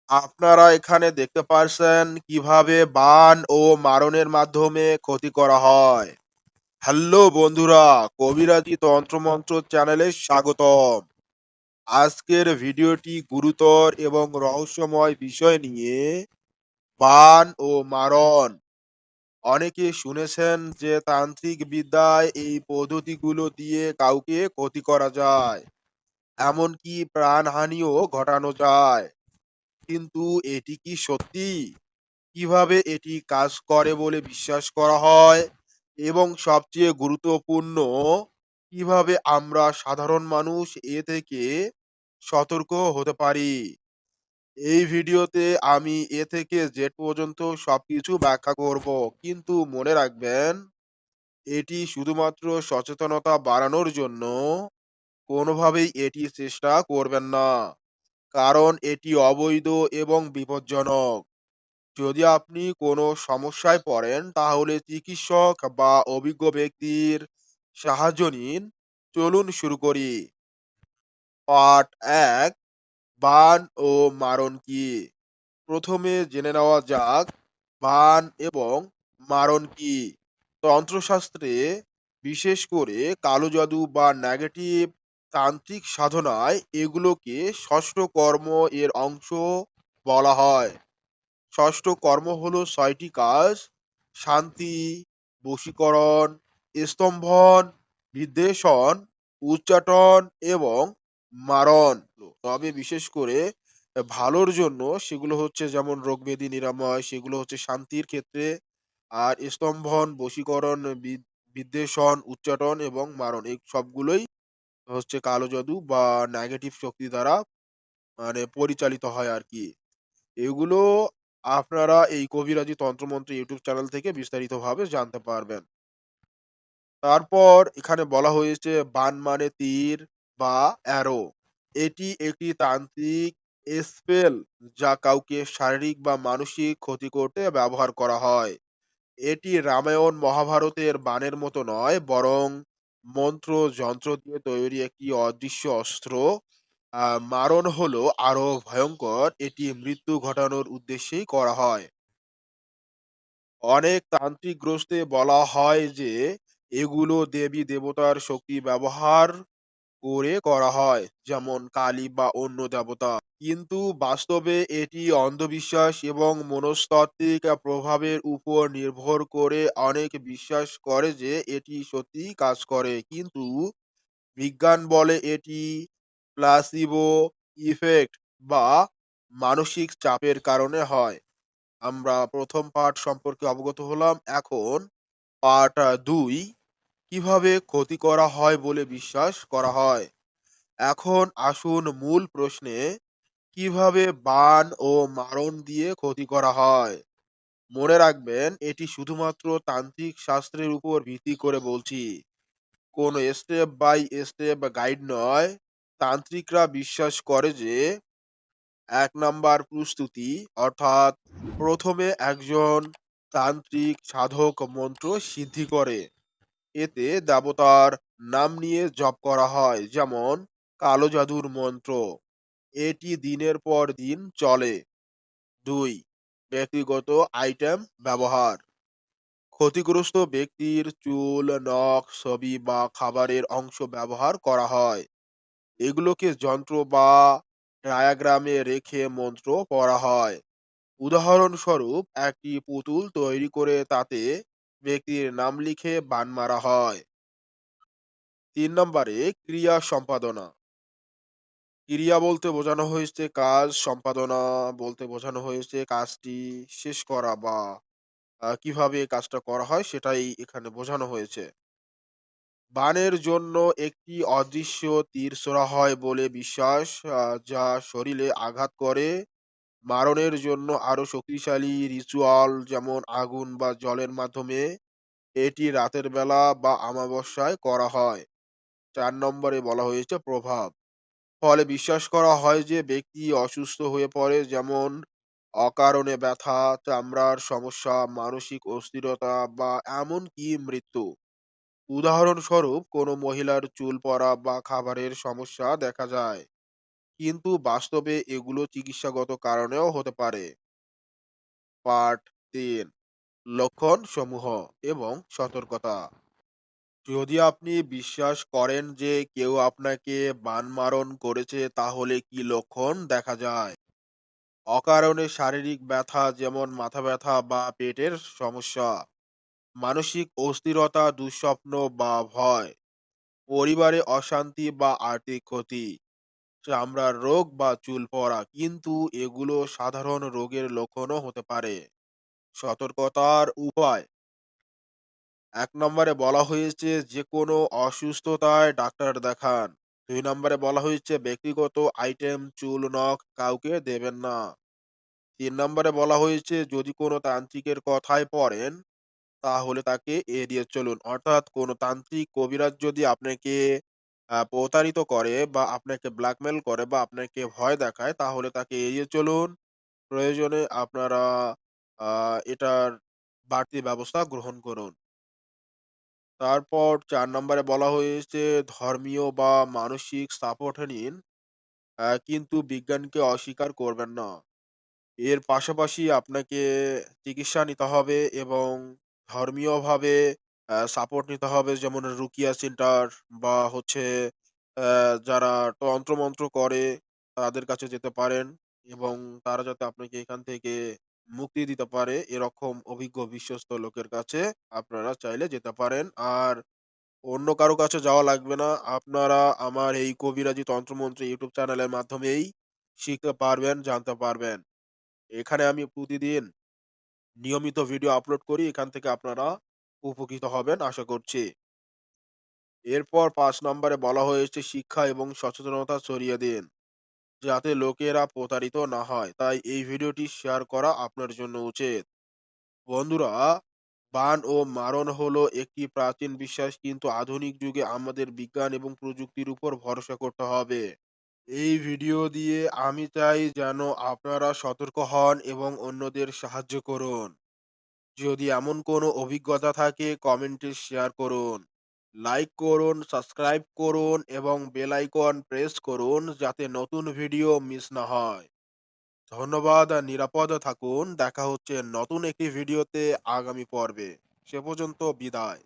আপনারা এখানে দেখতে পারছেন কিভাবে বান ও মারণের মাধ্যমে ক্ষতি করা হয়। হ্যালো বন্ধুরা, কবিরাজি তন্ত্রমন্ত্র চ্যানেলে স্বাগতম। আজকের ভিডিওটি গুরুতর এবং রহস্যময় বিষয় নিয়ে, বান ও মারণ। অনেকে শুনেছেন যে তান্ত্রিক বিদ্যায় এই পদ্ধতিগুলো দিয়ে কাউকে ক্ষতি করা যায়, এমনকি প্রাণহানিও ঘটানো যায়। কিন্তু এটি কি সত্যি? কিভাবে এটি কাজ করে বলে বিশ্বাস করা হয়, এবং সবচেয়ে গুরুত্বপূর্ণ, কিভাবে আমরা সাধারণ মানুষ এ থেকে সতর্ক হতে পারি। এই ভিডিওতে আমি এ থেকে জেড পর্যন্ত সবকিছু ব্যাখ্যা করব, কিন্তু মনে রাখবেন, এটি শুধুমাত্র সচেতনতা বাড়ানোর জন্য। কোনোভাবেই এটি চেষ্টা করবেন না, কারণ এটি অবৈধ এবং বিপজ্জনক। যদি আপনি কোনো সমস্যায় পড়েন, তাহলে চিকিৎসক বা অভিজ্ঞ ব্যক্তির সাহায্য নিন। চলুন শুরু করি। পার্ট ১, বান ও মারণ কি। প্রথমে জেনে নেওয়া যাক বান এবং মারণ কি। তন্ত্রশাস্ত্রে, বিশেষ করে কালো জাদু বা নেগেটিভ তান্ত্রিক সাধনায়, এগুলোকে ষষ্ঠ কর্ম এর অংশ বলা হয়। ষষ্ঠ কর্ম হলো ৬টি কাজ: শান্তি, বশীকরণ, স্তম্ভন, বিদ্বেষণ, উচ্চাটন এবং মারণ। তবে বিশেষ করে ভালোর জন্য সেগুলো হচ্ছে, যেমন রোগব্যাধি নিরাময়, সেগুলো হচ্ছে শান্তির ক্ষেত্রে। আর স্তম্ভন, বশীকরণ, বিদ্বেষণ, উচ্চাটন এবং মারণ, এই সবগুলোই হচ্ছে কালো জাদু বা নেগেটিভ শক্তি দ্বারা পরিচালিত হয় আরকি। এগুলো আপনারা এই কবিরাজি তন্ত্রমন্ত্র ইউটিউব চ্যানেল থেকে বিস্তারিতভাবে জানতে পারবেন। তারপর এখানে বলা হয়েছে বান মানে তীর বা অ্যারো। এটি একটি তান্ত্রিক স্পেল, যা কাউকে শারীরিক বা মানসিক ক্ষতি করতে ব্যবহার করা হয়। এটি রামায়ণ মহাভারতের বানের মতো নয়, বরং মন্ত্র যন্ত্র দিয়ে তৈরি একটি অদৃশ্য অস্ত্র। মারণ হলো আরো ভয়ঙ্কর, এটি মৃত্যু ঘটানোর উদ্দেশ্যেই করা হয়। অনেক তান্ত্রিক গ্রস্তে বলা হয় যে এগুলো দেবী দেবতার শক্তি ব্যবহার করে করা হয়, যেমন কালী বা অন্য দেবতা। কিন্তু বাস্তবে এটি অন্ধবিশ্বাস এবং মনস্তাত্ত্বিক প্রভাবের উপর নির্ভর করে। অনেক বিশ্বাস করে যে এটি সত্যিই কাজ করে, কিন্তু বিজ্ঞান বলে এটি প্লাসিবো ইফেক্ট বা মানসিক চাপের কারণে হয়। আমরা প্রথম পার্ট সম্পর্কে অবগত হলাম। এখন পার্ট ২, কিভাবে ক্ষতি করা হয় বলে বিশ্বাস করা হয়। এখন আসুন মূল প্রশ্নে, কিভাবে বান ও মারণ দিয়ে ক্ষতি করা হয়। মনে রাখবেন, এটি শুধুমাত্র তান্ত্রিক শাস্ত্রের উপর ভিত্তি করে বলছি, কোনো স্টেপ বাই স্টেপ গাইড নয়। তান্ত্রিকরা বিশ্বাস করে যে ১ নাম্বার প্রস্তুতি, অর্থাৎ প্রথমে একজন তান্ত্রিক সাধক মন্ত্র সিদ্ধি করে। এতে দেবতার নাম নিয়ে জপ করা হয়, যেমন কালো জাদুর মন্ত্র। এটি দিনের পর দিন চলে। ২, ব্যক্তিগত আইটেম ব্যবহার। ক্ষতিগ্রস্ত ব্যক্তির চুল, নখ, ছবি বা খাবারের অংশ ব্যবহার করা হয়। এগুলোকে যন্ত্র বা ডায়াগ্রামে রেখে মন্ত্র পড়া হয়। উদাহরণস্বরূপ, একটি পুতুল তৈরি করে তাতে ব্যক্তির নাম লিখে বান মারা হয়। ৩ নম্বরে ক্রিয়া সম্পাদনা। ক্রিয়া বলতে বোঝানো হয়েছে কাজ, সম্পাদনা বলতে বোঝানো হয়েছে কাজটি শেষ করা বা কিভাবে কাজটা করা হয় সেটাই এখানে বোঝানো হয়েছে। বানের জন্য একটি অদৃশ্য তীর ছোড়া হয় বলে বিশ্বাস, যা শরীরে আঘাত করে। মারণের জন্য আরো শক্তিশালী রিচুয়াল, যেমন আগুন বা জলের মাধ্যমে। এটি রাতের বেলা বা আমাবস্যায় করা হয়। ৪ নম্বরে বলা হয়েছে প্রভাব। ফলে বিশ্বাস করা হয় যে ব্যক্তি অসুস্থ হয়ে পড়ে, যেমন অকারণে ব্যথা, চামড়ার সমস্যা, মানসিক অস্থিরতা বা এমনকি মৃত্যু। উদাহরণস্বরূপ, কোনো মহিলার চুল পড়া বা খাবারের সমস্যা দেখা যায়। কিন্তু বাস্তবে এগুলো চিকিৎসাগত কারণেও হতে পারে। পার্ট ৩, লক্ষণ সমূহ এবং সতর্কতা। যদি আপনি বিশ্বাস করেন যে কেউ আপনাকে বানমারণ করেছে, তাহলে কি লক্ষণ দেখা যায়? অকারণে শারীরিক ব্যথা যেমন মাথা ব্যথা বা পেটের সমস্যা, মানসিক অস্থিরতা, দুঃস্বপ্ন বা ভয়, পরিবারে অশান্তি বা আর্থিক ক্ষতি, চামড়ার রোগ বা চুল পড়া, কিন্তু এগুলো সাধারণ রোগের লক্ষণও হতে পারে। সতর্কতার উপায়: ১ নম্বরে বলা হয়েছে যে কোনো অসুস্থতায় ডাক্তার দেখান। ২ নম্বরে বলা হয়েছে ব্যক্তিগত আইটেম, চুল, নখ কাউকে দেবেন না। ৩ নম্বরে বলা হয়েছে যদি কোনো তান্ত্রিকের কথায় পড়েন, তাহলে তাকে এড়িয়ে চলুন। অর্থাৎ কোনো তান্ত্রিক, কবিরাজ যদি আপনাকে প্রতারিত করে বা আপনাকে ব্ল্যাকমেইল করে বা আপনাকে ভয় দেখায়, তাহলে তাকে এড়িয়ে চলুন। প্রয়োজনে আপনারা এটার বাড়তি ব্যবস্থা গ্রহণ করুন। তারপর ৪ নম্বরে বলা হয়েছে ধর্মীয় বা মানসিক সাপোর্ট নিন, কিন্তু বিজ্ঞানকে অস্বীকার করবেন না। এর পাশাপাশি আপনাকে চিকিৎসা নিতে হবে এবং ধর্মীয়ভাবে সাপোর্ট নিতে হবে, যেমন রুকিয়া সেন্টার বা হচ্ছে যারা তন্ত্রমন্ত্র করে তাদের কাছে যেতে পারেন এবং তারা যাতে আপনাকে এখান থেকে মুক্তি দিতে পারে এরকম অভিজ্ঞ বিশ্বস্ত লোকের কাছে আপনারা চাইলে যেতে পারেন। আর অন্য কারো কাছে যাওয়া লাগবে না। আপনারা আমার এই কবিরাজি তন্ত্রমন্ত্র ইউটিউব চ্যানেলের মাধ্যমেই শিখতে পারবেন, জানতে পারবেন। এখানে আমি প্রতিদিন নিয়মিত ভিডিও আপলোড করি। এখান থেকে আপনারা উপকৃত হবেন আশা করছি। এরপর ৫ নম্বরে বলা হয়েছে শিক্ষা এবং সচেতনতা ছড়িয়ে দিন, যাতে লোকেরা প্রতারিত না হয়। তাই এই ভিডিওটি শেয়ার করা আপনার জন্য উচিত। বন্ধুরা, বান ও মারণ হলো একটি প্রাচীন বিশ্বাস, কিন্তু আধুনিক যুগে আমাদের বিজ্ঞান এবং প্রযুক্তির উপর ভরসা করতে হবে। এই ভিডিও দিয়ে আমি চাই যেন আপনারা সতর্ক হন এবং অন্যদের সাহায্য করুন। যদি এমন কোনো অভিজ্ঞতা থাকে কমেন্টে শেয়ার করুন। লাইক করুন, সাবস্ক্রাইব করুন এবং বেল আইকন প্রেস করুন যাতে নতুন ভিডিও মিস না হয়। ধন্যবাদ আর নিরাপদ থাকুন। দেখা হচ্ছে নতুন একটি ভিডিওতে আগামী পর্বে। সে পর্যন্ত বিদায়।